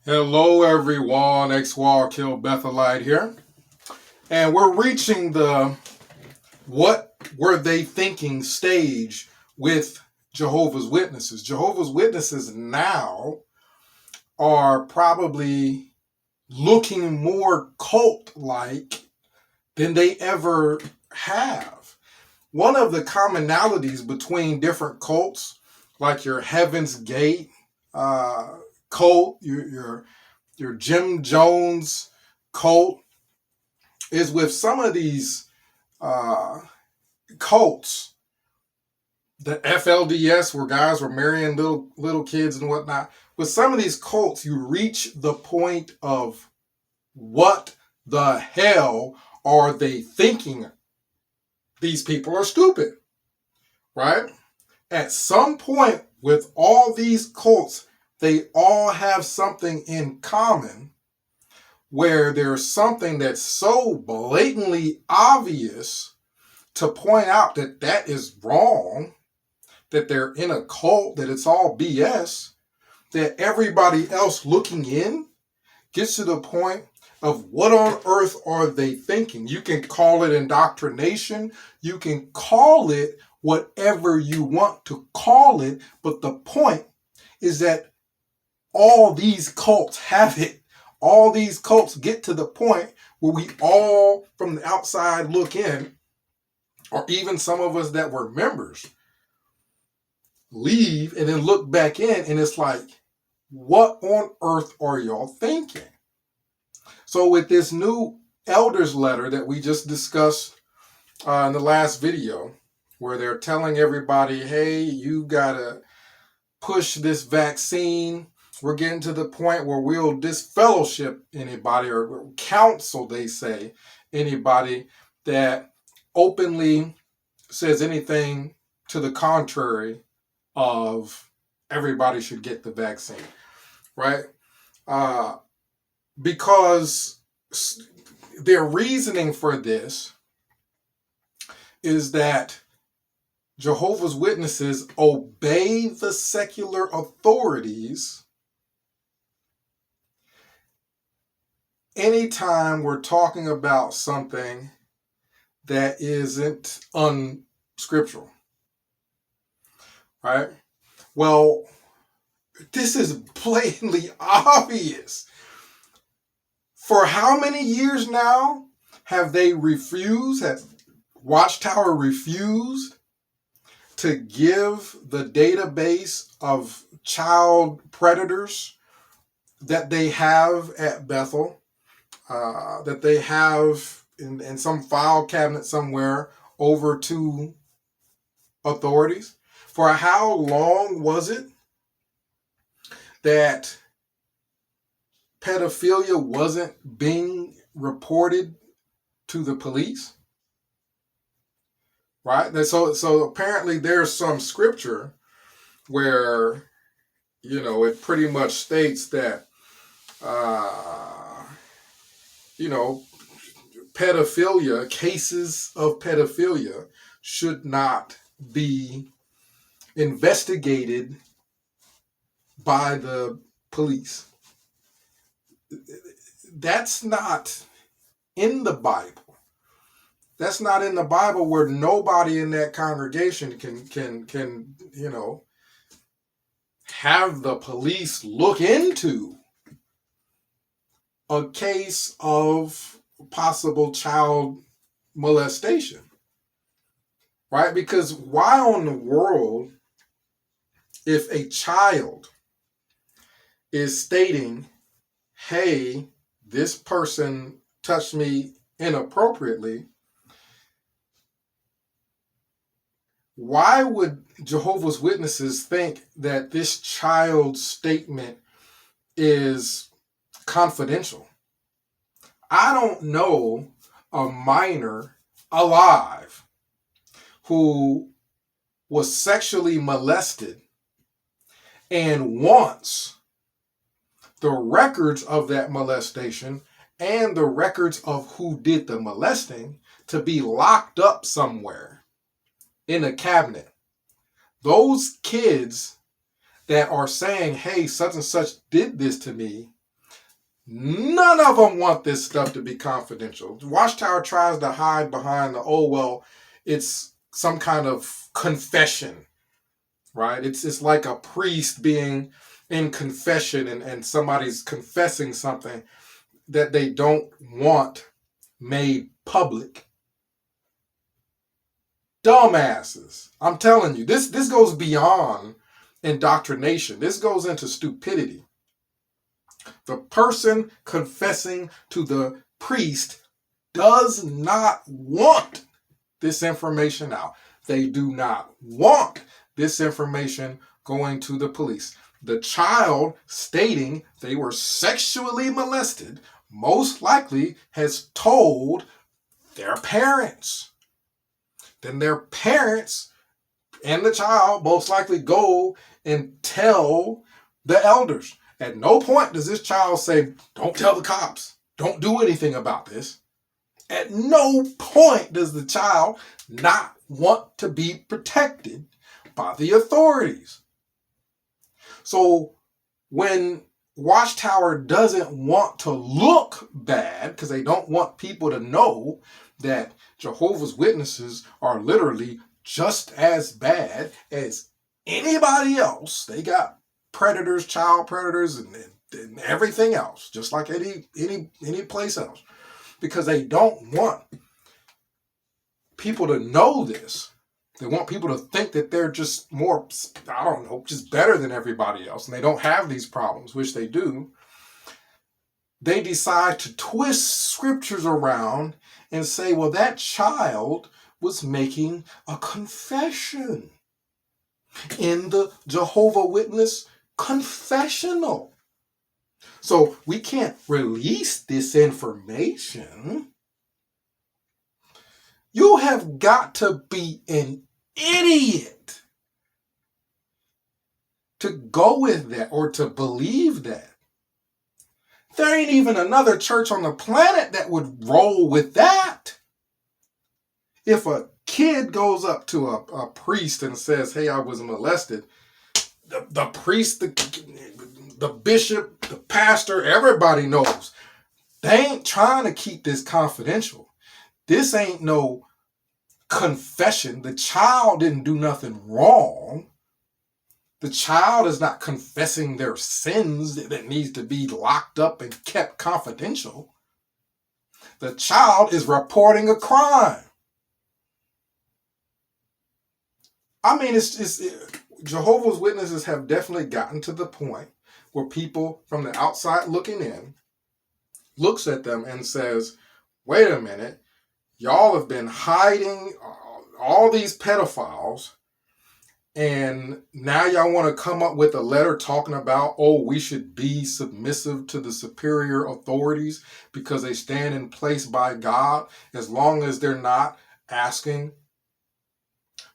Hello everyone, X-Wall Kill Bethelite here. And we're reaching the what were they thinking stage with Jehovah's Witnesses. Jehovah's Witnesses now are probably looking more cult-like than they ever have. One of the commonalities between different cults, like your Heaven's Gate cult, your Jim Jones cult, is with some of these uh, cults, the FLDS, where guys were marrying little kids and whatnot. With some of these cults, you reach the point of what the hell are they thinking? These people are stupid, right? At some point, with all these cults, they all have something in common where there's something that's so blatantly obvious to point out that that is wrong, that they're in a cult, that it's all BS, that everybody else looking in gets to the point of what on earth are they thinking? You can call it indoctrination. You can call it whatever you want to call it. But the point is that all these cults have it. All these cults get to the point where we all, from the outside, look in, or even some of us that were members, leave and then look back in, and it's like, what on earth are y'all thinking? So with this new elders letter that we just discussed in the last video, where they're telling everybody, hey, you gotta push this vaccine. We're getting to the point where we'll disfellowship anybody, or counsel, they say, anybody that openly says anything to the contrary of everybody should get the vaccine, right? Because their reasoning for this is that Jehovah's Witnesses obey the secular authorities anytime we're talking about something that isn't unscriptural, right? Well, this is blatantly obvious. For how many years now have Watchtower refused to give the database of child predators that they have at Bethel, that they have in some file cabinet somewhere, over to authorities? For how long was it that pedophilia wasn't being reported to the police? Right? So apparently there's some scripture where, it pretty much states that, pedophilia, cases of pedophilia should not be investigated by the police. That's not in the Bible. That's not in the Bible, where nobody in that congregation can have the police look into a case of possible child molestation, right? Because why in the world, if a child is stating, hey, this person touched me inappropriately, why would Jehovah's Witnesses think that this child's statement is confidential? I don't know a minor alive who was sexually molested and wants the records of that molestation and the records of who did the molesting to be locked up somewhere in a cabinet. Those kids that are saying, hey, such and such did this to me, None of them want this stuff to be confidential. Watchtower tries to hide behind the, oh, well, it's some kind of confession, right? It's like a priest being in confession and somebody's confessing something that they don't want made public. Dumbasses. I'm telling you, this goes beyond indoctrination. This goes into stupidity. The person confessing to the priest does not want this information out. They do not want this information going to the police. The child stating they were sexually molested most likely has told their parents. Then their parents and the child most likely go and tell the elders. At no point does this child say, don't tell the cops. Don't do anything about this. At no point does the child not want to be protected by the authorities. So when Watchtower doesn't want to look bad, because they don't want people to know that Jehovah's Witnesses are literally just as bad as anybody else. They got predators, child predators, and everything else, just like any place else. Because they don't want people to know this. They want people to think that they're just more, I don't know, just better than everybody else. And they don't have these problems, which they do. They decide to twist scriptures around and say, well, that child was making a confession in the Jehovah Witness confessional. So we can't release this information. You have got to be an idiot to go with that or to believe that. There ain't even another church on the planet that would roll with that. If a kid goes up to a priest and says, hey, I was molested, the priest, the bishop, the pastor, everybody knows. They ain't trying to keep this confidential. This ain't no confession. The child didn't do nothing wrong. The child is not confessing their sins that needs to be locked up and kept confidential. The child is reporting a crime. I mean, Jehovah's Witnesses have definitely gotten to the point where people from the outside looking in looks at them and says, wait a minute, y'all have been hiding all these pedophiles, and now y'all want to come up with a letter talking about, oh, we should be submissive to the superior authorities because they stand in place by God, as long as they're not asking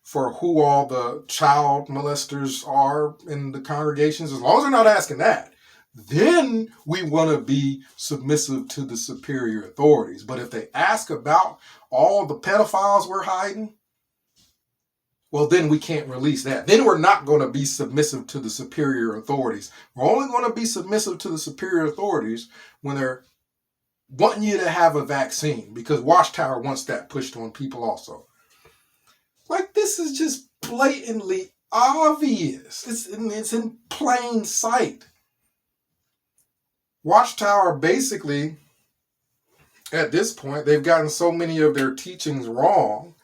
for who all the child molesters are in the congregations. As long as they're not asking that, then we want to be submissive to the superior authorities. But if they ask about all the pedophiles we're hiding, well, then we can't release that. Then we're not going to be submissive to the superior authorities. We're only going to be submissive to the superior authorities when they're wanting you to have a vaccine, because Watchtower wants that pushed on people also. Like, this is just blatantly obvious. It's in plain sight. Watchtower basically, at this point, they've gotten so many of their teachings wrong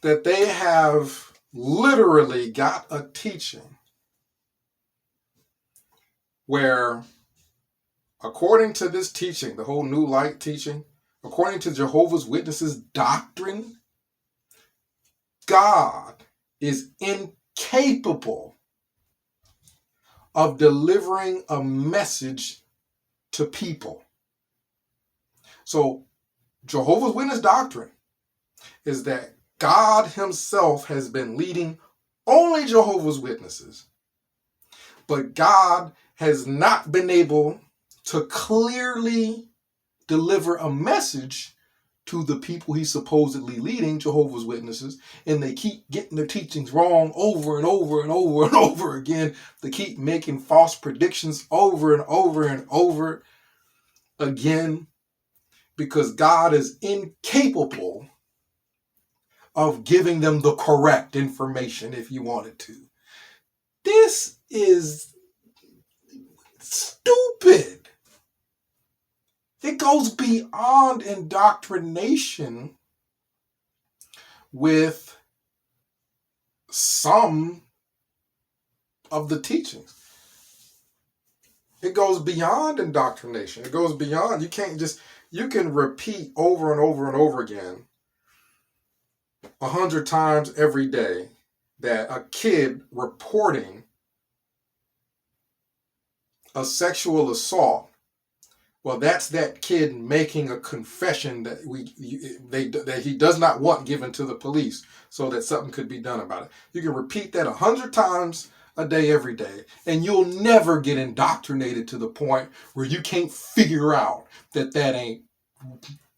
that they have literally got a teaching where, according to this teaching, the whole New Light teaching, according to Jehovah's Witnesses doctrine, God is incapable of delivering a message to people. So Jehovah's Witness doctrine is that God himself has been leading only Jehovah's Witnesses, but God has not been able to clearly deliver a message to the people he's supposedly leading, Jehovah's Witnesses, and they keep getting their teachings wrong over and over and over and over again. They keep making false predictions over and over and over. Again, because God is incapable of giving them the correct information if you wanted to. This is stupid. It goes beyond indoctrination with some of the teachings. It goes beyond indoctrination. It goes beyond. You can repeat over and over and over again 100 times every day that a kid reporting a sexual assault, well, that's that kid making a confession that that he does not want given to the police so that something could be done about it. You can repeat that 100 times a day, every day, and you'll never get indoctrinated to the point where you can't figure out that ain't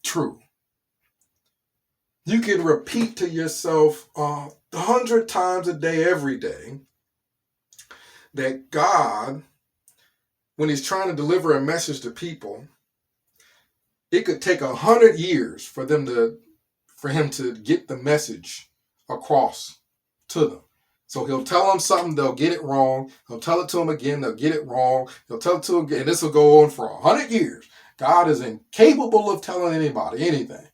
true. You can repeat to yourself 100 times a day, every day, that God, when he's trying to deliver a message to people, it could take 100 years for him to get the message across to them. So he'll tell them something, they'll get it wrong. He'll tell it to them again, they'll get it wrong. He'll tell it to them again, and this will go on for 100 years. God is incapable of telling anybody anything.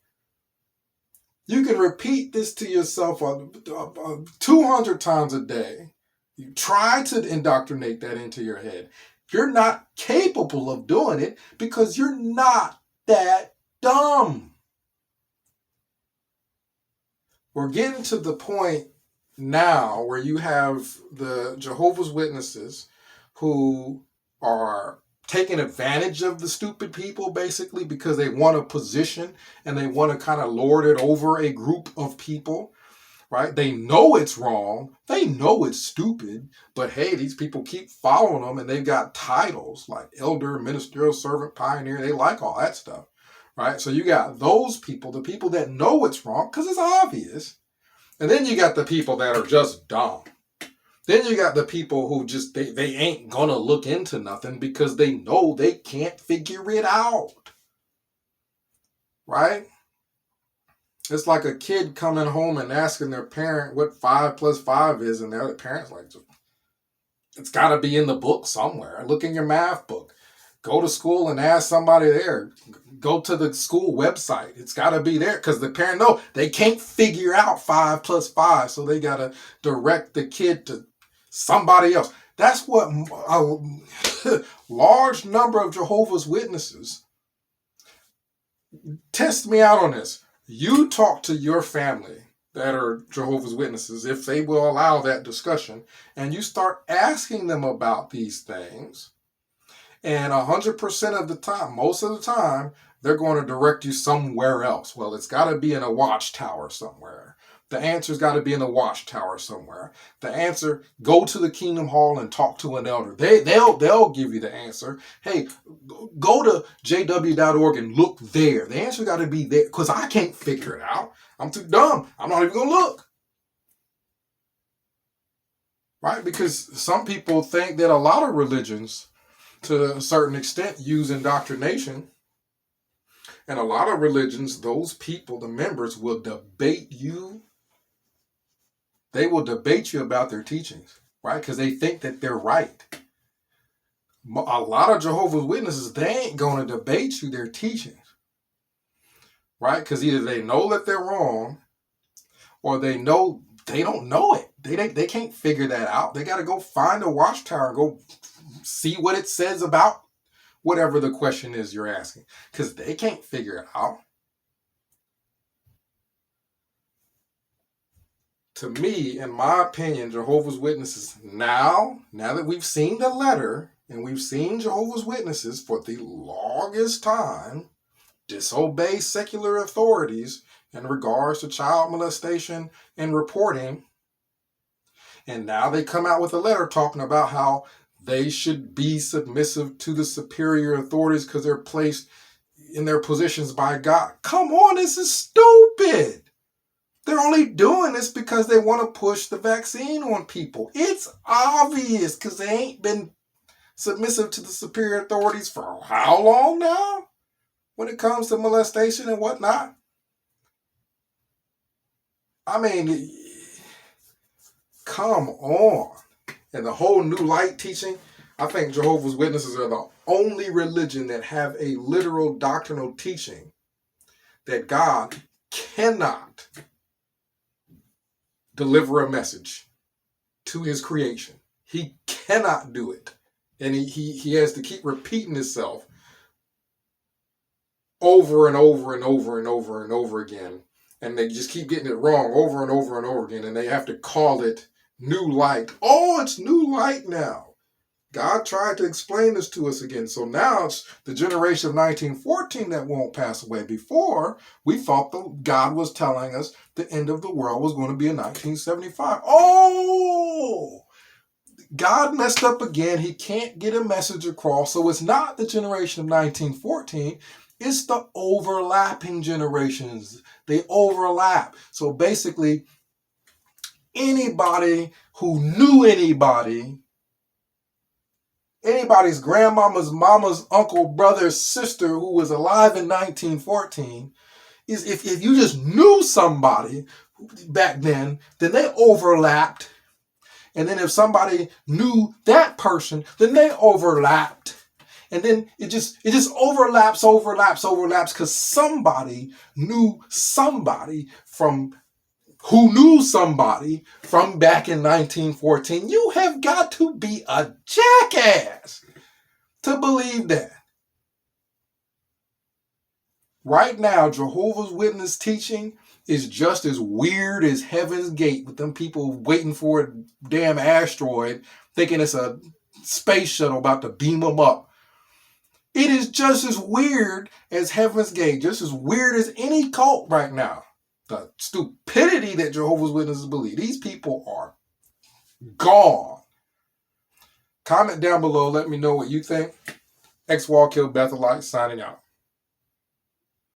You can repeat this to yourself 200 times a day. You try to indoctrinate that into your head. You're not capable of doing it because you're not that dumb. We're getting to the point now where you have the Jehovah's Witnesses who are taking advantage of the stupid people, basically, because they want a position and they want to kind of lord it over a group of people, right? They know it's wrong. They know it's stupid, but hey, these people keep following them and they've got titles like elder, ministerial servant, pioneer. They like all that stuff, right? So you got those people, the people that know it's wrong because it's obvious. And then you got the people that are just dumb. Then you got the people who just, they ain't gonna look into nothing because they know they can't figure it out. Right? It's like a kid coming home and asking their parent what 5 plus 5 is, and their parent's like, it's gotta be in the book somewhere. Look in your math book. Go to school and ask somebody there. Go to the school website. It's got to be there because the parent knows they can't figure out 5 plus 5. So they got to direct the kid to somebody else. That's what a large number of Jehovah's Witnesses, test me out on this. You talk to your family that are Jehovah's Witnesses, if they will allow that discussion, and you start asking them about these things. And 100% of the time, most of the time, they're going to direct you somewhere else. Well, it's got to be in a watchtower somewhere. The answer's got to be in a watchtower somewhere. The answer, go to the Kingdom Hall and talk to an elder. They'll give you the answer. Hey, go to jw.org and look there. The answer got to be there because I can't figure it out. I'm too dumb. I'm not even going to look. Right? Because some people think that a lot of religions, to a certain extent, use indoctrination. And a lot of religions, those people, the members, will debate you. They will debate you about their teachings, right? Because they think that they're right. A lot of Jehovah's Witnesses, they ain't going to debate you their teachings, right? Because either they know that they're wrong or they know they don't know it. They can't figure that out. They got to go find a watchtower and go see what it says about whatever the question is you're asking, because they can't figure it out. To me, in my opinion, Jehovah's Witnesses, now that we've seen the letter and we've seen Jehovah's Witnesses for the longest time disobey secular authorities in regards to child molestation and reporting, and now they come out with a letter talking about how they should be submissive to the superior authorities because they're placed in their positions by God. Come on, this is stupid. They're only doing this because they want to push the vaccine on people. It's obvious because they ain't been submissive to the superior authorities for how long now? when it comes to molestation and whatnot. I mean, come on. And the whole new light teaching, I think Jehovah's Witnesses are the only religion that have a literal doctrinal teaching that God cannot deliver a message to his creation. He cannot do it. And he has to keep repeating himself over and over and over and over and over again. And they just keep getting it wrong over and over and over again. And they have to call it new light. Oh, it's new light now. God tried to explain this to us again. So now it's the generation of 1914 that won't pass away. Before, we thought that God was telling us the end of the world was going to be in 1975. Oh! God messed up again. He can't get a message across. So it's not the generation of 1914. It's the overlapping generations. They overlap. So basically, anybody who knew anybody's grandmama's, mama's, uncle, brother, sister who was alive in 1914, is if you just knew somebody back then they overlapped. And then if somebody knew that person, then they overlapped. And then it just overlaps because somebody knew somebody from who knew somebody from back in 1914. You have got to be a jackass to believe that. Right now, Jehovah's Witness teaching is just as weird as Heaven's Gate, with them people waiting for a damn asteroid, thinking it's a space shuttle about to beam them up. It is just as weird as Heaven's Gate, just as weird as any cult right now. The stupidity that Jehovah's Witnesses believe. These people are gone. Comment down below. Let me know what you think. X-Wall Kill Bethelite signing out.